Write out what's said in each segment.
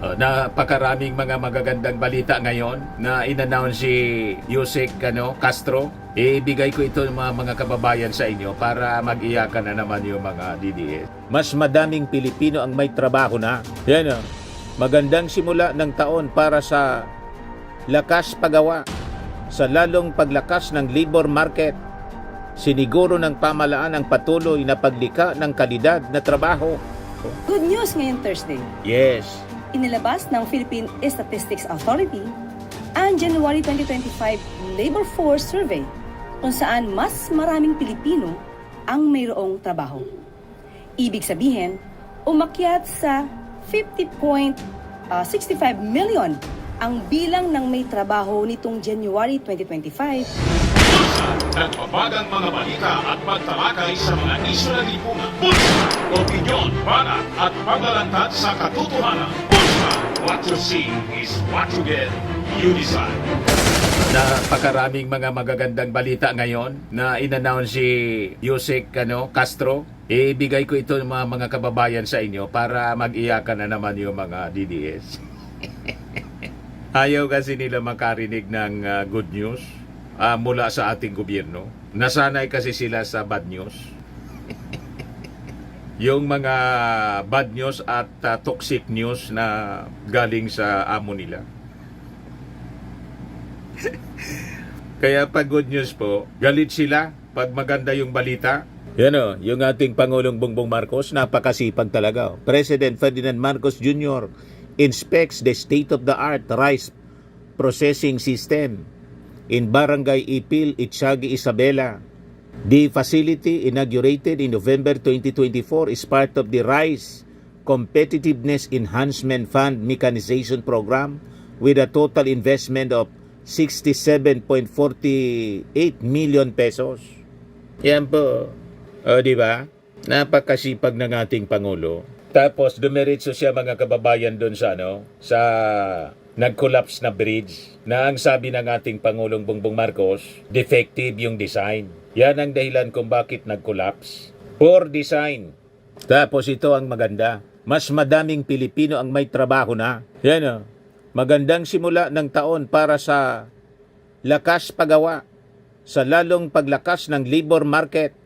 Napakaraming mga magagandang balita ngayon na in-announce si Yusek Castro. Ibigay ko ito mga kababayan sa inyo para mag-iyakan na naman yung mga DDS. Mas madaming Pilipino ang may trabaho na. Yan magandang simula ng taon para sa lakas paggawa, sa lalong paglakas ng labor market. Siniguro ng pamahalaan ang patuloy na paglikha ng kalidad na trabaho. Good news ngayong Thursday. Yes. Inilabas ng Philippine Statistics Authority ang January 2025 Labor Force Survey kung saan mas maraming Pilipino ang mayroong trabaho. Ibig sabihin, umakyat sa 50.65 million ang bilang ng may trabaho nitong January 2025. Nagbabagang mga balita at pagtalakay sa mga isyu ng lipunan. Pulsa, opinyon, banat at paglalantad sa katotohanan. Pulsa, what you see is what you get. You decide. Napakaraming mga magagandang balita ngayon na in-announce si Yusek Castro. Ibigay ko ito mga kababayan sa inyo para mag-iyakan na naman yung mga DDS. Ayaw kasi nila makarinig ng good news mula sa ating gobyerno. Nasanay kasi sila sa bad news. Yung mga bad news at toxic news na galing sa amo nila. Kaya pag good news po, galit sila pag maganda yung balita. Yan yung ating Pangulong Bongbong Marcos, napakasipag talaga. President Ferdinand Marcos Jr. inspects the state-of-the-art rice processing system in Barangay Ipil, Ittiagi, Isabela. The facility, inaugurated in November 2024, is part of the Rice Competitiveness Enhancement Fund Mechanization Program with a total investment of 67.48 million pesos. Yan po. Di ba? Napakasipag ng ating Pangulo. Tapos dumiretso siya mga kababayan doon sa sa nag-collapse na bridge na ang sabi ng ating Pangulong Bongbong Marcos, defective yung design. Yan ang dahilan kung bakit nag-collapse. Poor design. Tapos ito ang maganda. Mas madaming Pilipino ang may trabaho na. Yan magandang simula ng taon para sa lakas paggawa, sa lalong paglakas ng labor market.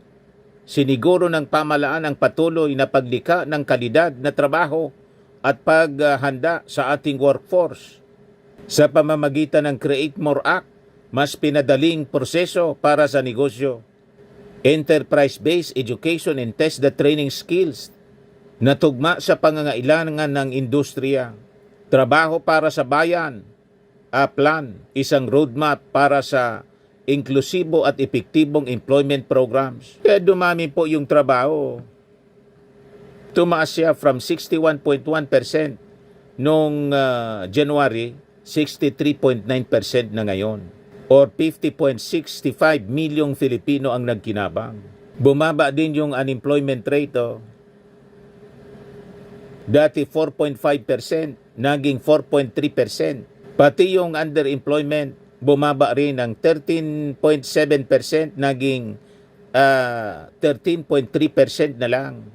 Siniguro ng pamahalaan ang patuloy na paglikha ng kalidad na trabaho at paghanda sa ating workforce. Sa pamamagitan ng Create More Act, mas pinadaling proseso para sa negosyo. Enterprise-based education and test the training skills na tugma sa pangangailangan ng industriya. Trabaho para sa bayan, plan, isang roadmap para sa inklusibo at epektibong employment programs. Kaya dumami po yung trabaho. Tumaas siya from 61.1% noong January, 63.9% na ngayon. Or 50.65 milyong Filipino ang nagkinabang. Bumaba din yung unemployment rate. Dati 4.5%, naging 4.3%. Pati yung underemployment, bumaba rin ng 13.7%, naging 13.3% na lang.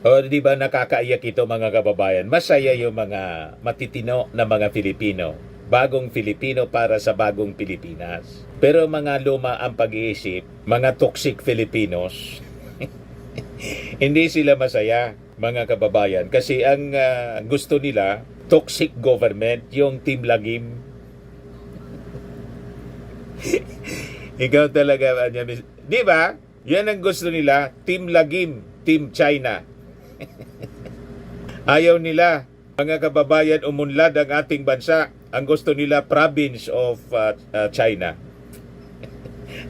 Di ba nakakaiyak ito mga kababayan? Masaya yung mga matitino na mga Filipino. Bagong Filipino para sa bagong Pilipinas. Pero mga luma ang pag-iisip, mga toxic Filipinos, hindi sila masaya mga kababayan. Kasi ang gusto nila, toxic government, yung Team Lagim. Ikaw talaga, di ba? Yan ang gusto nila, Team Lagim, Team China. Ayaw nila, mga kababayan, umunlad ang ating bansa. Ang gusto nila, province of China.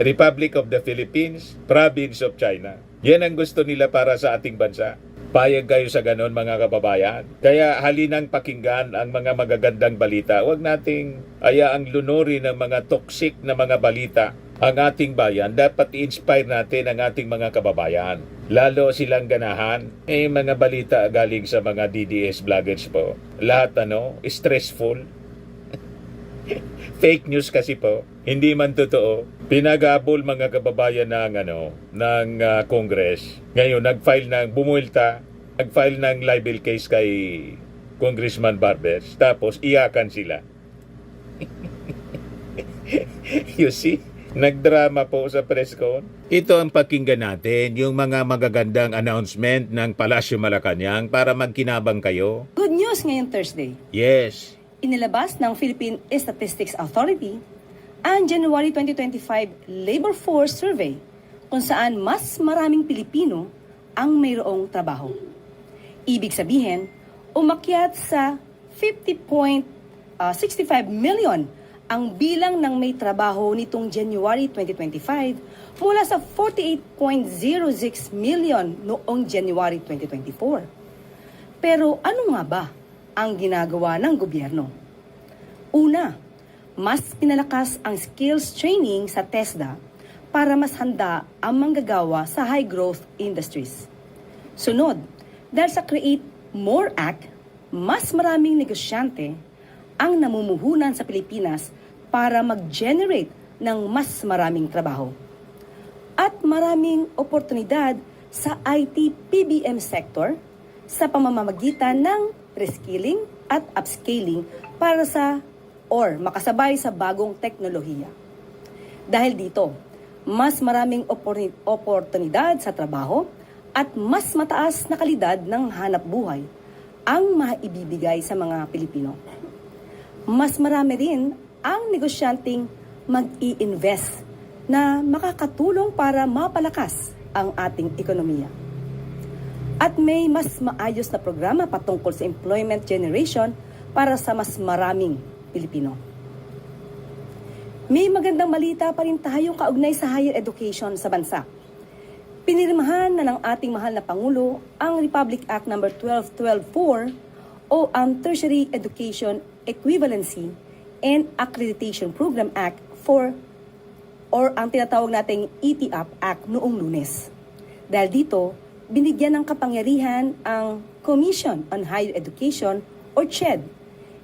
Republic of the Philippines, province of China. Yan ang gusto nila para sa ating bansa. Payag kayo sa ganon mga kababayan. Kaya halinang pakinggan ang mga magagandang balita. Huwag nating ayaang lunurin ng mga toxic na mga balita. Ang ating bayan, dapat i-inspire natin ang ating mga kababayan. Lalo silang ganahan. Mga balita galing sa mga DDS vloggers po. Lahat stressful. Fake news kasi po. Hindi man totoo. Pinagabol mga kababayan ng Congress. Ngayon, nag-file ng libel case kay Congressman Barbers, tapos iyakan sila. You see? Nagdrama po sa press con. Ito ang pakinggan natin, yung mga magagandang announcement ng Palasyo Malacanang para magkinabang kayo. Good news ngayong Thursday. Yes. Inilabas ng Philippine Statistics Authority ang January 2025 Labor Force Survey kung saan mas maraming Pilipino ang mayroong trabaho. Ibig sabihin, umakyat sa 50.65 million ang bilang ng may trabaho nitong January 2025 mula sa 48.06 million noong January 2024. Pero ano nga ba ang ginagawa ng gobyerno? Una, mas pinalakas ang skills training sa TESDA para mas handa ang manggagawa sa high-growth industries. Sunod, dahil sa Create More Act, mas maraming negosyante ang namumuhunan sa Pilipinas para mag-generate ng mas maraming trabaho. At maraming oportunidad sa IT PBM sector sa pamamagitan ng reskilling at upscaling para sa or makasabay sa bagong teknolohiya. Dahil dito, mas maraming oportunidad sa trabaho at mas mataas na kalidad ng hanap buhay ang maibibigay sa mga Pilipino. Mas marami rin ang negosyanteng mag-i-invest na makakatulong para mapalakas ang ating ekonomiya. At may mas maayos na programa patungkol sa employment generation para sa mas maraming Pilipino. May magandang balita pa rin tayong kaugnay sa higher education sa bansa. Pinirmahan na ng ating mahal na Pangulo ang Republic Act No. 12124 o ang Tertiary Education Equivalency and Accreditation Program Act or ang tinatawag nating ETAP Act noong Lunes. Dahil dito, binigyan ng kapangyarihan ang Commission on Higher Education or CHED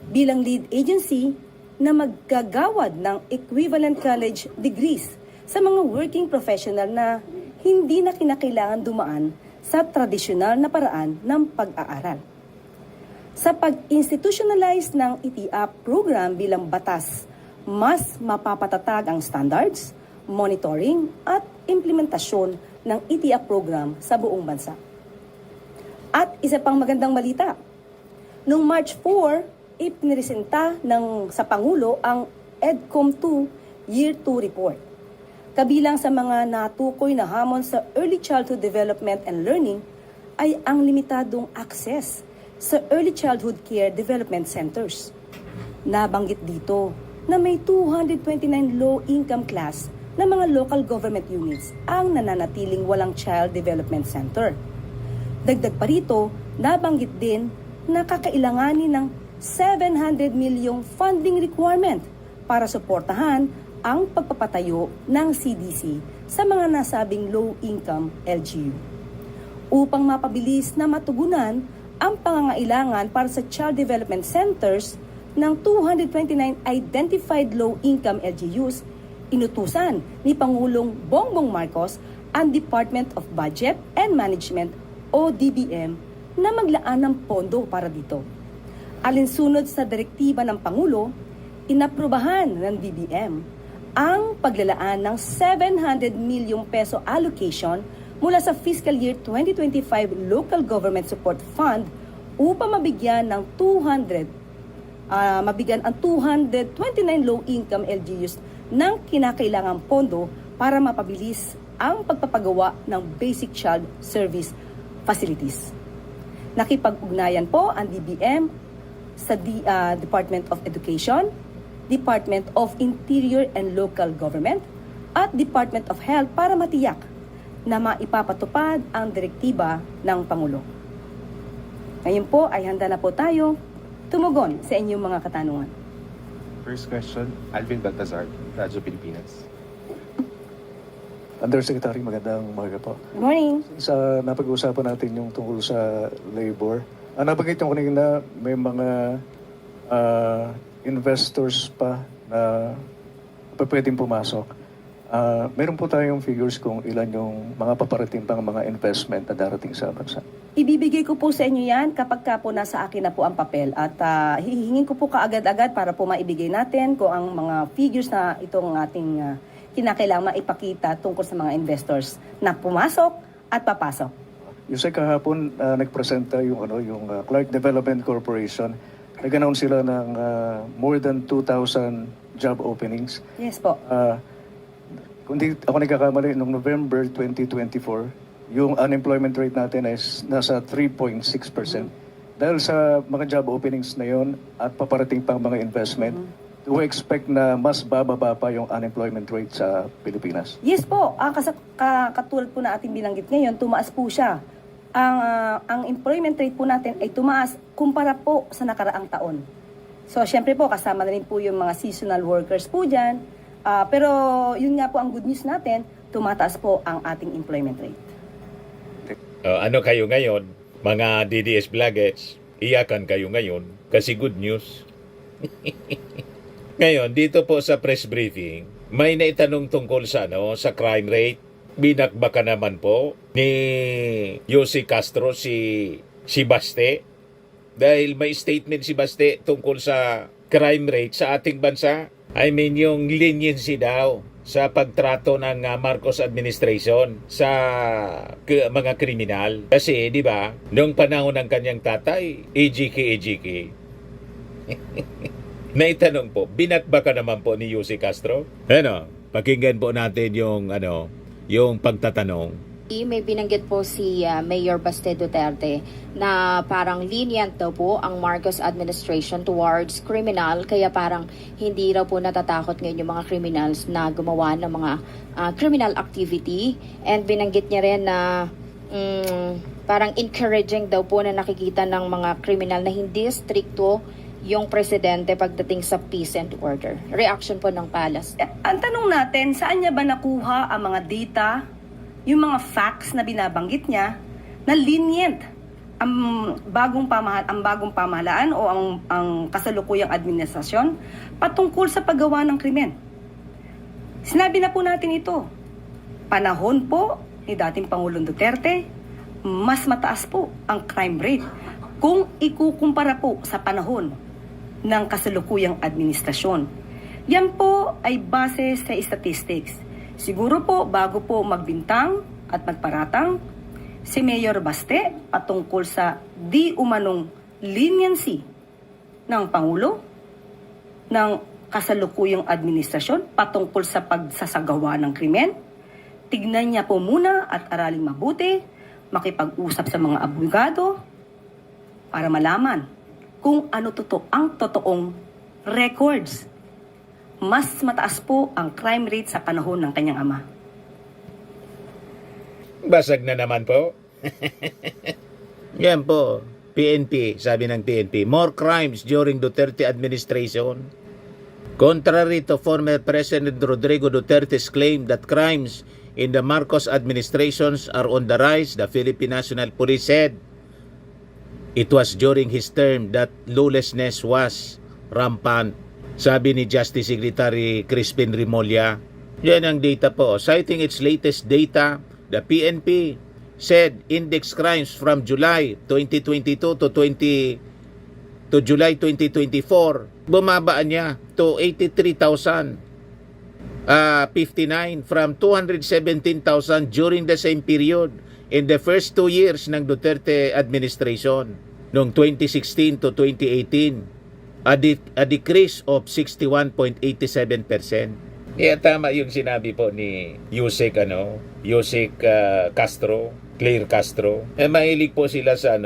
bilang lead agency na maggagawad ng equivalent college degrees sa mga working professional na hindi na kinakailangan dumaan sa tradisyonal na paraan ng pag-aaral. Sa pag-institutionalize ng ETAP program bilang batas, mas mapapatatag ang standards, monitoring at implementasyon ng ETAP program sa buong bansa. At isa pang magandang balita, noong March 4, ipiniresenta sa Pangulo ang EDCOM 2 Year 2 Report. Kabilang sa mga natukoy na hamon sa early childhood development and learning ay ang limitadong access sa Early Childhood Care Development Centers. Nabanggit dito na may 229 low-income class na mga local government units ang nananatiling walang Child Development Center. Dagdag pa rito, nabanggit din na kakailanganin ng 700 milyong funding requirement para suportahan ang pagpapatayo ng CDC sa mga nasabing low-income LGU. Upang mapabilis na matugunan ang pangangailangan para sa Child Development Centers ng 229 identified low-income LGUs, inutusan ni Pangulong Bongbong Marcos ang Department of Budget and Management o DBM na maglaan ng pondo para dito. Alinsunod sa direktiba ng Pangulo, inaprubahan ng DBM ang paglalaan ng 700 milyong peso allocation mula sa fiscal year 2025 Local Government Support Fund upang mabigyan ang 229 low-income LGUs ng kinakailangang pondo para mapabilis ang pagpapagawa ng basic child service facilities. Nakipag-ugnayan po ang DBM sa Department of Education, Department of Interior and Local Government, at Department of Health para matiyak na maipapatupad ang direktiba ng Pangulo. Ngayon po ay handa na po tayo tumugon sa inyong mga katanungan. First question, Alvin Baltazar, Radyo Pilipinas. Undersecretary, magandang umaga po. Good morning. Sa napag-uusapan natin yung tungkol sa labor, nabanggit yung kanina may mga investors pa na pwedeng pumasok. Meron po tayong figures kung ilan yung mga paparating pang mga investment na darating sa bansa. Ibibigay ko po sa inyo yan kapag ka po nasa akin na po ang papel at hihingin ko po kaagad-agad para po maibigay natin kung ang mga figures na itong ating kinakailangan maipakita tungkol sa mga investors na pumasok at papasok. Yung sa kahapon, nagpresenta yung Clark Development Corporation. Nag-announce sila ng more than 2,000 job openings. Yes po. Kung di ako nagkakamali, noong November 2024, yung unemployment rate natin ay nasa 3.6%. Dahil sa mga job openings na yon at paparating pang mga investment, we expect na mas bababa pa yung unemployment rate sa Pilipinas. Yes po, katulad po na ating binanggit ngayon, tumaas po siya. Ang employment rate po natin ay tumaas kumpara po sa nakaraang taon. So, syempre po, kasama na rin po yung mga seasonal workers po dyan. Pero, yun nga po ang good news natin, tumataas po ang ating employment rate. Ano kayo ngayon, mga DDS vloggers? Iyakan kayo ngayon kasi good news. Ngayon, dito po sa press briefing, may naitanong tungkol sa sa crime rate. Binakbaka naman po ni Yossi Castro si Baste dahil may statement si Baste tungkol sa crime rate sa ating bansa. I mean, yung leniency daw sa pagtrato ng Marcos administration sa mga kriminal. Kasi, di ba, noong panahon ng kanyang tatay, EJK. Naitanong po, binakbaka naman po ni Yossi Castro. Pakinggan po natin yung pagtatanong. May binanggit po si Mayor Baste Duterte na parang lenient daw po ang Marcos administration towards criminal, kaya parang hindi raw po natatakot ngayon yung mga criminals na gumawa ng mga criminal activity. And binanggit niya rin na parang encouraging daw po na nakikita ng mga criminal na hindi stricto yung presidente pagdating sa peace and order. Reaction po ng Palace. Ang tanong natin, saan niya ba nakuha ang mga data, yung mga facts na binabanggit niya, na lenient ang bagong pamahalaan o ang kasalukuyang administrasyon patungkol sa paggawa ng krimen? Sinabi na po natin ito. Panahon po ni dating Pangulong Duterte, mas mataas po ang crime rate kung ikukumpara po sa panahon ng kasalukuyang administrasyon. Yan po ay base sa statistics. Siguro po, bago po magbintang at magparatang, si Mayor Baste patungkol sa di umanong leniency ng Pangulo, ng kasalukuyang administrasyon patungkol sa pagsasagawa ng krimen, tignan niya po muna at araling mabuti, makipag-usap sa mga abogado para malaman kung ano ang totoong records. Mas mataas po ang crime rate sa panahon ng kanyang ama. Basag na naman po. Yan po. PNP, sabi ng PNP, more crimes during Duterte administration. Contrary to former President Rodrigo Duterte's claim that crimes in the Marcos administrations are on the rise, the Philippine National Police said it was during his term that lawlessness was rampant. Sabi ni Justice Secretary Crispin Remulla. Yan ang data po. Citing its latest data, the PNP said index crimes from July 2022 to July 2024, bumabaan niya to 83,059 from 217,000 during the same period in the first 2 years ng Duterte administration, noong 2016 to 2018. A decrease of 61.87%. Kaya tama yung sinabi po ni Yusek Castro, Claire Castro. Mahilig po sila sa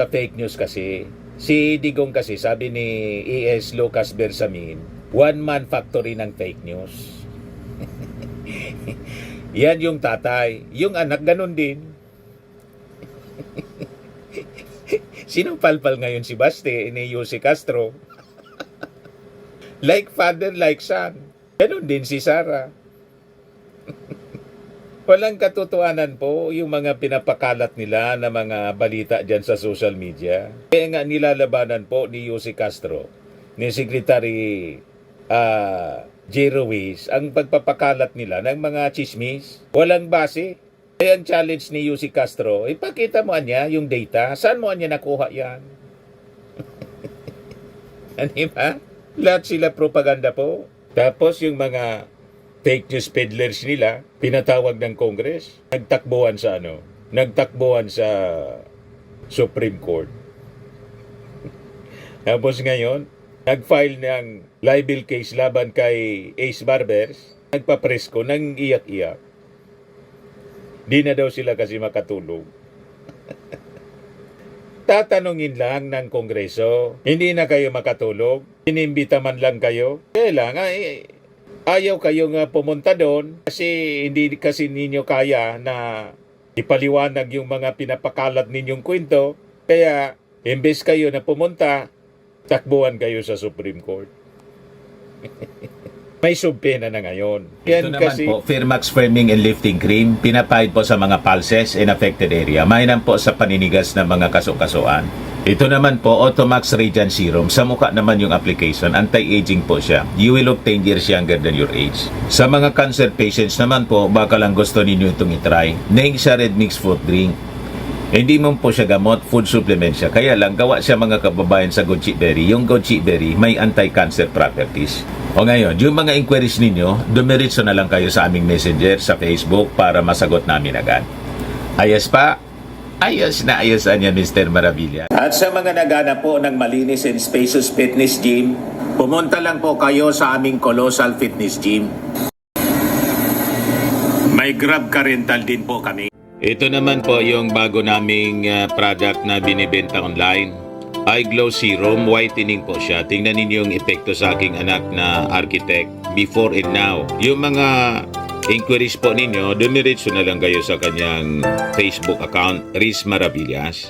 fake news kasi. Si Digong kasi, sabi ni ES Lucas Bersamin, one-man factory ng fake news. Yan yung tatay. Yung anak, ganun din. Sinong palpal ngayon si Baste ni Yusek Castro? Like father, like son. Ganon din si Sara. Walang katotohanan po yung mga pinapakalat nila na mga balita dyan sa social media. Kaya nga nilalabanan po ni Yossi Castro, ni Secretary J. Ruiz, ang pagpapakalat nila ng mga chismis. Walang base. Kaya ang challenge ni Yussi Castro, ipakita mo niya yung data. Saan mo niya nakuha yan? Ano ba? Lahat sila propaganda po. Tapos yung mga fake news peddlers nila, pinatawag ng Congress. Nagtakbuhan sa ano? Nagtakbuhan sa Supreme Court. Tapos ngayon, nag-file ng libel case laban kay Ace Barbers. Nagpapresko, nang iyak-iyak. Di na daw sila kasi makatulog. Tatanungin lang ng Kongreso, hindi na kayo makatulog, inimbita man lang kayo. Kailangan, ayaw kayo nga pumunta doon kasi hindi kasi ninyo kaya na ipaliwanag yung mga pinapakalat ninyong kwento. Kaya, imbes kayo na pumunta, takbuhan kayo sa Supreme Court. May subpena na ngayon. Ito Yan naman kasi, po, Firmax Firming and Lifting Cream, pinapahid po sa mga pulses in affected area. Mainam po sa paninigas ng mga kasukasuan. Ito naman po, Automax Radiant Serum. Sa mukha naman yung application, anti-aging po siya. You will look 10 years younger than your age. Sa mga cancer patients naman po, baka lang gusto ninyo itong itry. Naing siya red mixed fruit drink. Hindi mo po siya gamot, food supplement siya. Kaya lang, gawa siya mga kababayan sa goji berry. Yung goji berry may anti-cancer properties. O ngayon, yung mga inquiries ninyo, dumiritso na lang kayo sa aming messenger sa Facebook para masagot namin agad. Ayos pa? Ayos na ayos niya, Mr. Maravilla. At sa mga naghanap po ng malinis and spacious fitness gym, pumunta lang po kayo sa aming Colossal Fitness Gym. May Grab ka rental din po kami. Ito naman po yung bago naming product na binibenta online. Eye Glow Serum, whitening po siya. Tingnan ninyo yung epekto sa aking anak na architect before and now. Yung mga inquiries po ninyo, dumiretso na lang kayo sa kanyang Facebook account, Riz Maravillas.